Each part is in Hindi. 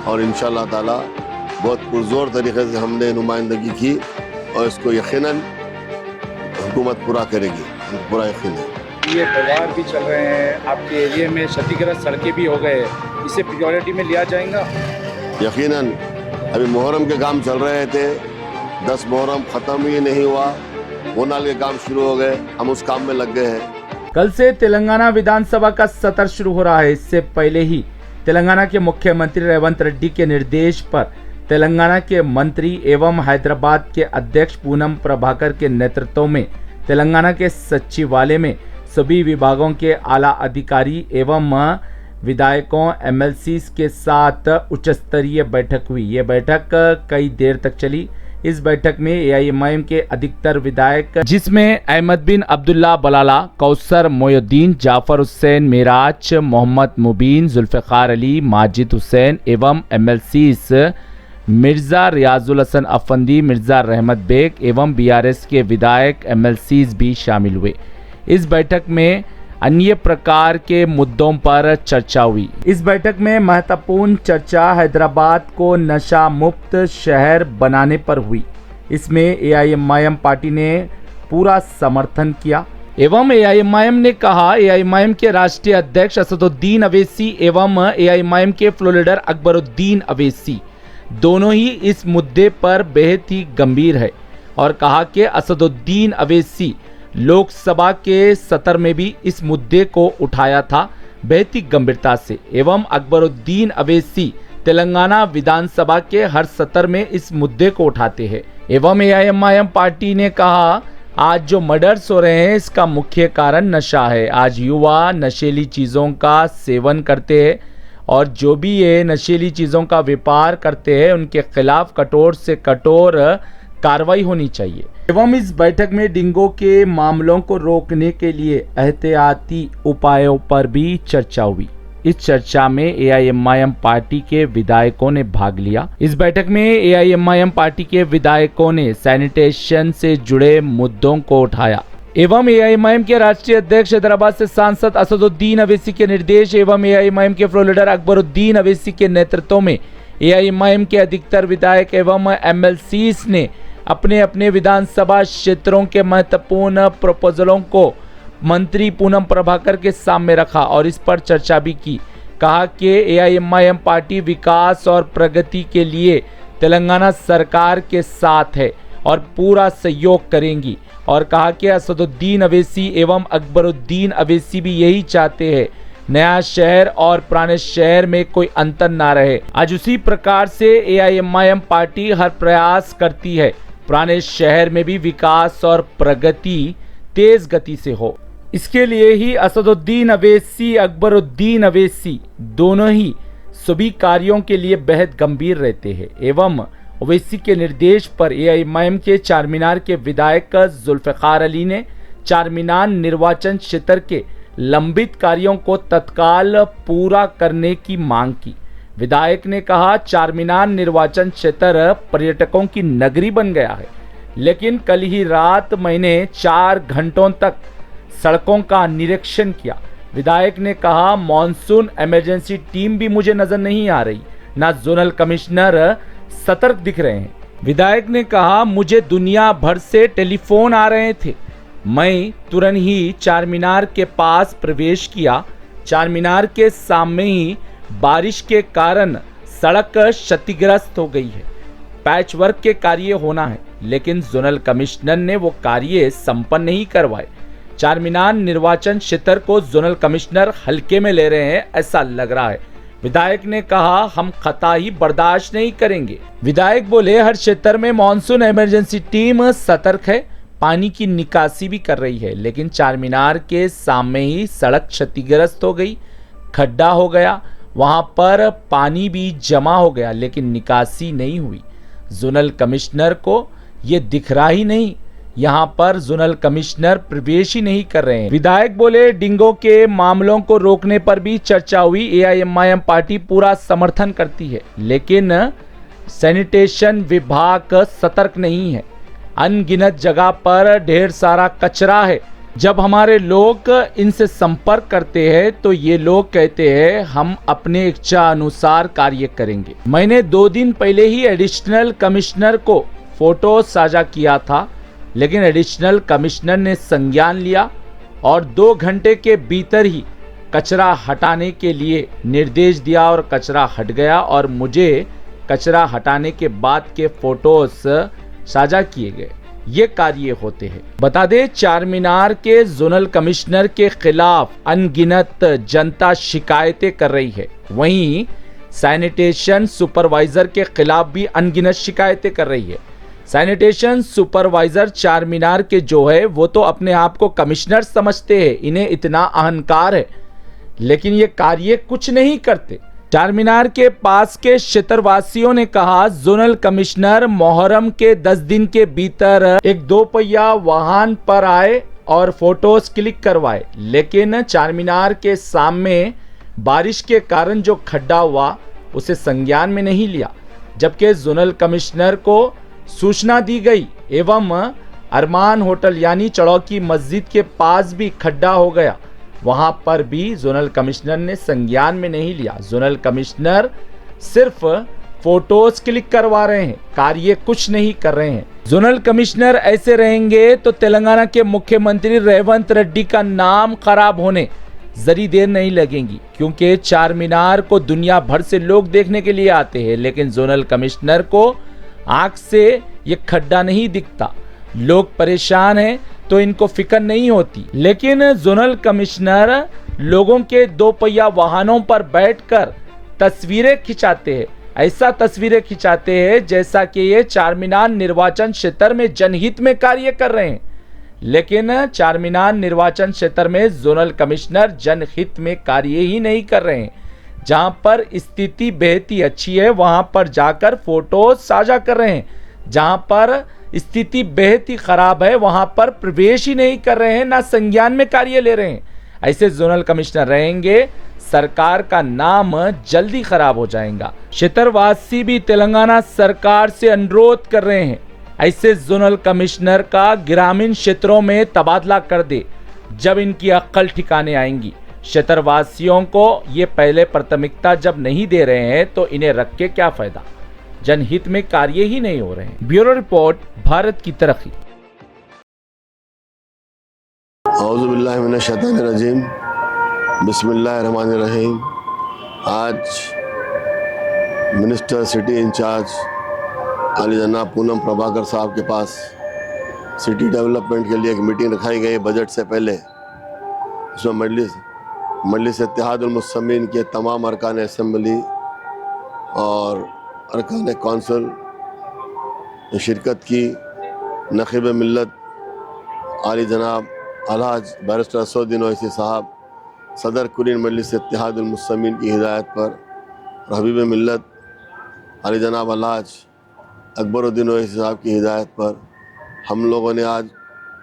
और इंशाअल्लाह ताला बहुत पुरजोर तरीके से हमने नुमाइंदगी की और इसको यकीनन हुकूमत पूरा करेगी, पूरा यकीन है। ये त्यौहार भी चल रहे हैं, आपके एरिया में क्षतिग्रस्त सड़कें भी हो गए, इसे प्रायोरिटी में लिया जाएगा? यकीनन अभी मुहर्रम के काम चल रहे थे, 10 मुहर्रम ख़त्म ही नहीं हुआ, होनाल के काम शुरू हो गए, हम उस काम में लग गए हैं। कल से तेलंगाना विधानसभा का सत्र शुरू हो रहा है। इससे पहले ही तेलंगाना के मुख्यमंत्री रेवंत रेड्डी के निर्देश पर तेलंगाना के मंत्री एवं हैदराबाद के अध्यक्ष पूनम प्रभाकर के नेतृत्व में तेलंगाना के सचिवालय में सभी विभागों के आला अधिकारी एवं विधायकों एमएलसी के साथ उच्च स्तरीय बैठक हुई। ये बैठक कई देर तक चली। इस बैठक में एआईएमआईएम के अधिकतर विधायक, जिसमें अहमद बिन अब्दुल्ला बलाला, कौसर मोयुद्दीन, जाफर हुसैन मेराज, मोहम्मद मुबीन, जुल्फ़िकार अली, माजिद हुसैन एवं एमएलसीस मिर्ज़ा रियाजुल हसन अफंदी, मिर्ज़ा रहमत बेग एवं बीआरएस के विधायक एमएलसीस भी शामिल हुए। इस बैठक में अन्य प्रकार के मुद्दों पर चर्चा हुई। इस बैठक में महत्वपूर्ण चर्चा हैदराबाद को नशा मुक्त शहर बनाने पर हुई। इसमें एआईएमआईएम पार्टी ने पूरा समर्थन किया एवं एआईएमआईएम ने कहा, एआईएमआईएम के राष्ट्रीय अध्यक्ष असदुद्दीन अवैसी एवं एआईएमआईएम के फ्लोर लीडर अकबरुद्दीन अवैसी दोनों ही इस मुद्दे पर बेहद ही गंभीर है और कहा कि असदुद्दीन अवैसी लोकसभा के सत्र में भी इस मुद्दे को उठाया था बेहद ही गंभीरता से एवं अकबरुद्दीन अवैसी तेलंगाना विधानसभा के हर सत्र में इस मुद्दे को उठाते हैं। एवं एआईएमआईएम पार्टी ने कहा, आज जो मर्डर्स हो रहे हैं इसका मुख्य कारण नशा है। आज युवा नशीली चीज़ों का सेवन करते हैं और जो भी ये नशीली चीज़ों का व्यापार करते हैं उनके खिलाफ कठोर से कठोर कार्रवाई होनी चाहिए। एवं इस बैठक में डेंगू के मामलों को रोकने के लिए एहतियाती उपायों पर भी चर्चा हुई। इस चर्चा में एआईएमआईएम पार्टी के विधायकों ने भाग लिया। इस बैठक में एआईएमआईएम पार्टी के विधायकों ने सैनिटेशन से जुड़े मुद्दों को उठाया एवं एआईएमआईएम के राष्ट्रीय अध्यक्ष हैदराबाद से सांसद असदुद्दीन अवैसी के निर्देश एवं एआईएमआईएम के फ्लोर लीडर अकबरुद्दीन अवैसी के नेतृत्व में एआईएमआईएम के अधिकतर विधायक एवं एमएलसीस ने अपने अपने विधानसभा क्षेत्रों के महत्वपूर्ण प्रपोजलों को मंत्री पूनम प्रभाकर के सामने रखा और इस पर चर्चा भी की। कहा कि एआईएमआईएम पार्टी विकास और प्रगति के लिए तेलंगाना सरकार के साथ है और पूरा सहयोग करेंगी और कहा कि असदुद्दीन अवैसी एवं अकबरुद्दीन अवैसी भी यही चाहते हैं, नया शहर और पुराने शहर में कोई अंतर ना रहे। आज उसी प्रकार से एआईएमआईएम पार्टी हर प्रयास करती है पुराने शहर में भी विकास और प्रगति तेज गति से हो। इसके लिए ही असदुद्दीन अवैसी, अकबरुद्दीन अवैसी दोनों ही सभी कार्यों के लिए बेहद गंभीर रहते हैं एवं ओवैसी के निर्देश पर एआईएमआईएम के चारमीनार के विधायक जुल्फ़िकार अली ने चारमीनार निर्वाचन क्षेत्र के लंबित कार्यों को तत्काल पूरा करने की मांग की। विधायक ने कहा, चारमीनार निर्वाचन क्षेत्र पर्यटकों की नगरी बन गया है, लेकिन कल ही रात मैंने 4 घंटों तक सड़कों का निरीक्षण किया। विधायक ने कहा, मॉनसून इमरजेंसी टीम भी मुझे नजर नहीं आ रही, ना जोनल कमिश्नर सतर्क दिख रहे हैं। विधायक ने कहा, मुझे दुनिया भर से टेलीफोन आ रहे थे, मैं तुरंत ही चारमीनार के पास प्रवेश किया। चारमीनार के सामने ही बारिश के कारण सड़क क्षतिग्रस्त हो गई है, पैच वर्क के कार्य होना है, लेकिन जोनल कमिश्नर ने वो कार्य संपन्न नहीं करवाए। चारमीनार निर्वाचन क्षेत्र को जोनल कमिश्नर हल्के में ले रहे हैं, ऐसा लग रहा है। विधायक ने कहा, हम खता ही बर्दाश्त नहीं करेंगे। विधायक बोले, हर क्षेत्र में मॉनसून इमरजेंसी टीम सतर्क है, पानी की निकासी भी कर रही है, लेकिन चारमीनार के सामने ही सड़क क्षतिग्रस्त हो गई, खड्डा हो गया, वहां पर पानी भी जमा हो गया, लेकिन निकासी नहीं हुई। जोनल कमिश्नर को ये दिख रहा ही नहीं, यहाँ पर जोनल कमिश्नर प्रवेश ही नहीं कर रहे हैं। विधायक बोले, डेंगू के मामलों को रोकने पर भी चर्चा हुई। एआईएमआईएम पार्टी पूरा समर्थन करती है, लेकिन सैनिटेशन विभाग सतर्क नहीं है। अनगिनत जगह पर ढेर सारा कचरा है, जब हमारे लोग इनसे संपर्क करते हैं तो ये लोग कहते हैं हम अपने इच्छा अनुसार कार्य करेंगे। मैंने 2 दिन पहले ही एडिशनल कमिश्नर को फोटो साझा किया था, लेकिन एडिशनल कमिश्नर ने संज्ञान लिया और 2 घंटे के भीतर ही कचरा हटाने के लिए निर्देश दिया और कचरा हट गया और मुझे कचरा हटाने के बाद के फोटोज साझा किए गए। ये कार्य होते हैं। बता दें, चार मीनार के जोनल कमिश्नर के खिलाफ अनगिनत जनता शिकायतें कर रही है, वहीं सैनिटेशन सुपरवाइजर के खिलाफ भी अनगिनत शिकायतें कर रही है। सैनिटेशन सुपरवाइजर चार मीनार के जो है वो तो अपने आप को कमिश्नर समझते हैं, इन्हें इतना अहंकार है, लेकिन ये कार्य कुछ नहीं करते। चार मीनार के पास के क्षेत्रवासियों ने कहा जोनल कमिश्नर मोहर्रम के 10 दिन के भीतर एक 2 पहिया वाहन पर आए और फोटोज क्लिक करवाए, लेकिन चार मीनार के सामने बारिश के कारण जो खड्डा हुआ उसे संज्ञान में नहीं लिया, जबकि जोनल कमिश्नर को सूचना दी गई एवं अरमान होटल यानी चौड़ौकी मस्जिद के पास भी खड्डा हो गया, वहां पर भी जोनल कमिश्नर ने संज्ञान में नहीं लिया। जोनल कमिश्नर सिर्फ फोटोज क्लिक करवा रहे हैं, कार्य कुछ नहीं कर रहे हैं। जोनल कमिश्नर ऐसे रहेंगे तो तेलंगाना के मुख्यमंत्री रेवंत रेड्डी का नाम खराब होने जरी देर नहीं लगेगी, क्योंकि चार मीनार को दुनिया भर से लोग देखने के लिए आते हैं, लेकिन जोनल कमिश्नर को आंख से ये खड्डा नहीं दिखता। लोग परेशान हैं तो इनको फिक्र नहीं होती, लेकिन जोनल कमिश्नर लोगों के 2 पहिया वाहनों पर बैठकर तस्वीरें खिंचाते हैं। ऐसा तस्वीरें खिंचाते हैं जैसा कि ये चार मीनार निर्वाचन क्षेत्र में जनहित में कार्य कर रहे हैं, लेकिन चार मीनार निर्वाचन क्षेत्र में जोनल कमिश्नर जनहित में कार्य ही नहीं कर रहे हैं। जहां पर स्थिति बेहद ही अच्छी है वहां पर जाकर फोटो साझा कर रहे हैं, जहां पर स्थिति बेहद ही खराब है वहां पर प्रवेश ही नहीं कर रहे हैं, ना संज्ञान में कार्य ले रहे हैं। ऐसे जोनल कमिश्नर रहेंगे सरकार का नाम जल्दी खराब हो जाएगा। क्षेत्रवासी भी तेलंगाना सरकार से अनुरोध कर रहे हैं ऐसे जोनल कमिश्नर का ग्रामीण क्षेत्रों में तबादला कर दे, जब इनकी अक्ल ठिकाने आएंगी। क्षेत्रवासियों को ये पहले प्राथमिकता जब नहीं दे रहे हैं तो इन्हें रख के क्या फायदा, जनहित में कार्य ही नहीं हो रहे हैं। ब्यूरो रिपोर्ट, भारत की तरक्की। औज़ु बिल्लाहि मिनश शैतानिर रजीम, बिस्मिल्लाहिर रहमानिर रहीम। आज मिनिस्टर सिटी इंचार्ज अली जनाब पूनम प्रभाकर साहब के पास सिटी डेवलपमेंट के लिए एक मीटिंग रखाई गई बजट से पहले। उसमें मजलिस इत्तेहादुल मुस्लिमीन के तमाम अरकान असम्बली और अरकान कौंसिल ने शिरकत की। नक़ीब मिल्लत आली जनाब अलहाज बैरिस्टर असदुद्दीन ओवैसी साहब सदर कुलीन मजलिस इत्तेहादुल मुस्लिमीन की हिदायत पर, हबीब मिल्लत आली जनाब अलहाज अकबरुद्दीन ओवैसी साहब की हिदायत पर हम लोगों ने आज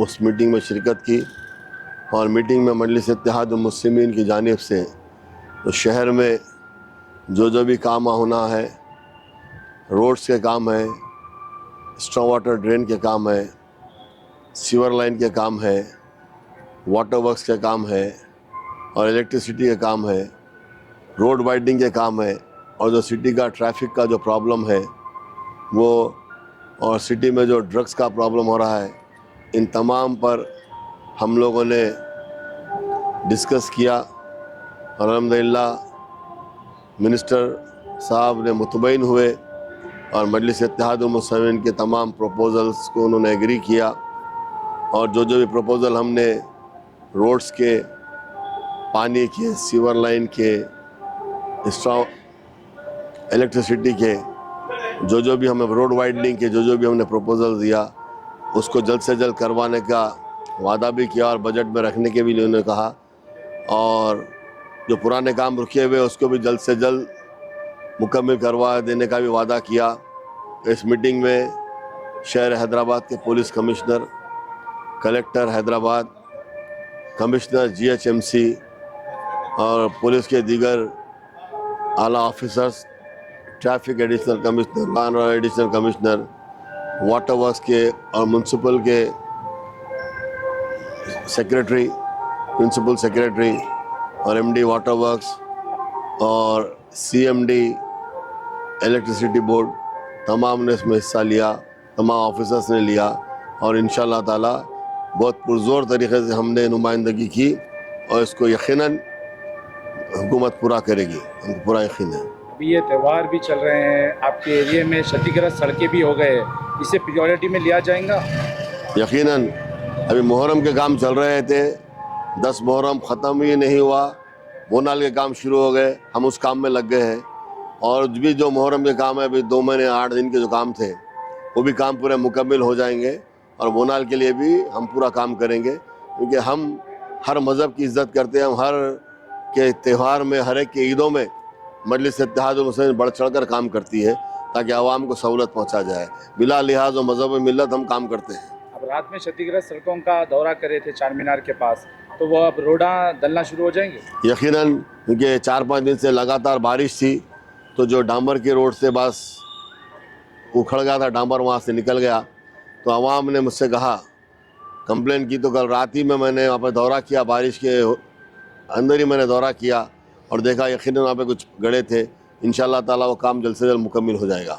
उस मीटिंग में शिरकत की। और मीटिंग में मजलिस इत्तेहादुल मुस्लिमीन की जानिब से तो शहर में जो भी काम होना है, रोड्स के काम है, स्ट्रॉन्ग वाटर ड्रेन के काम है, सीवर लाइन के काम है, वाटर वर्क्स के काम है और इलेक्ट्रिसिटी के काम है, रोड वाइडनिंग के काम है, और जो सिटी का ट्रैफिक का जो प्रॉब्लम है वो, और सिटी में जो ड्रग्स का प्रॉब्लम हो रहा है, इन तमाम पर हम लोगों ने डिस्कस किया। और अल्हम्दुलिल्लाह मिनिस्टर साहब ने मुतमईन हुए और मजलिस इत्तेहादुल मुस्लिमीन के तमाम प्रपोज़ल्स को उन्होंने एग्री किया। और जो भी प्रपोज़ल हमने रोड्स के, पानी के, सीवर लाइन के, इलेक्ट्रिसिटी के, जो भी हमें रोड वाइडनिंग के जो भी हमने प्रपोज़ल दिया उसको जल्द से जल्द करवाने का वादा भी किया और बजट में रखने के भी लिए उन्होंने कहा। और जो पुराने काम रुके हुए उसको भी जल्द से जल्द मुकम्मल करवा देने का भी वादा किया। इस मीटिंग में शहर हैदराबाद के police commissioner, collector Hyderabad, commissioner GHMC और पुलिस के दीगर आला ऑफिसर्स, ट्रैफिक एडिशनल कमिश्नर, और एडिशनल कमिश्नर, वाटर वर्क्स के और म्यूनसिपल के सेक्रेटरी, प्रिंसिपल सेक्रेटरी और एमडी वाटर वर्क्स और सीएमडी इलेक्ट्रिसिटी बोर्ड तमाम ने इसमें हिस्सा लिया, तमाम ऑफिसर्स ने लिया और इंशाल्लाह ताला बहुत पुरज़ोर तरीके से हमने नुमाइंदगी की और इसको यकीनन हुकूमत पूरा करेगी, हमको पूरा यकीन है। अभी ये त्यौहार भी चल रहे हैं, आपके एरिया में क्षतिग्रस्त सड़कें भी हो गए, इसे प्रायोरिटी में लिया जाएगा? यकीनन अभी मुहर्रम के काम चल रहे थे, 10 मुहर्रम ख़त्म ही नहीं हुआ, बोनाल के काम शुरू हो गए, हम उस काम में लग गए हैं और भी जो मुहर्रम के काम है अभी 2 महीने 8 दिन के जो काम थे वो भी काम पूरे मुकम्मल हो जाएंगे और बोनाल के लिए भी हम पूरा काम करेंगे, क्योंकि हम हर मज़हब की इज़्ज़त करते हैं। हम हर के त्यौहार में, हर एक के ईदों में मजलिस इत्तेहादुल मुस्लिमीन बढ़ चढ़ कर काम करती है ताकि आवाम को सहूलत पहुँचा जाए। बिला लिहाज व मज़हब व मिल्लत हम काम करते हैं। अब रात में क्षतिग्रस्त सड़कों का दौरा करे थे चार मीनार के पास, तो वो अब रोडा डलना शुरू हो जाएंगे? यकीनन, क्योंकि 4-5 दिन से लगातार बारिश थी तो जो डांबर के रोड से बस उखड़ गया था, डांबर वहाँ से निकल गया, तो आवाम ने मुझसे कहा, कंप्लेन की, तो कल रात ही में मैंने वहाँ पर दौरा किया, बारिश के अंदर ही मैंने दौरा किया और देखा यकीनन वहाँ पे कुछ गड्ढे थे। इंशाल्लाह ताला वो काम जल्द से जल्द मुकम्मल हो जाएगा।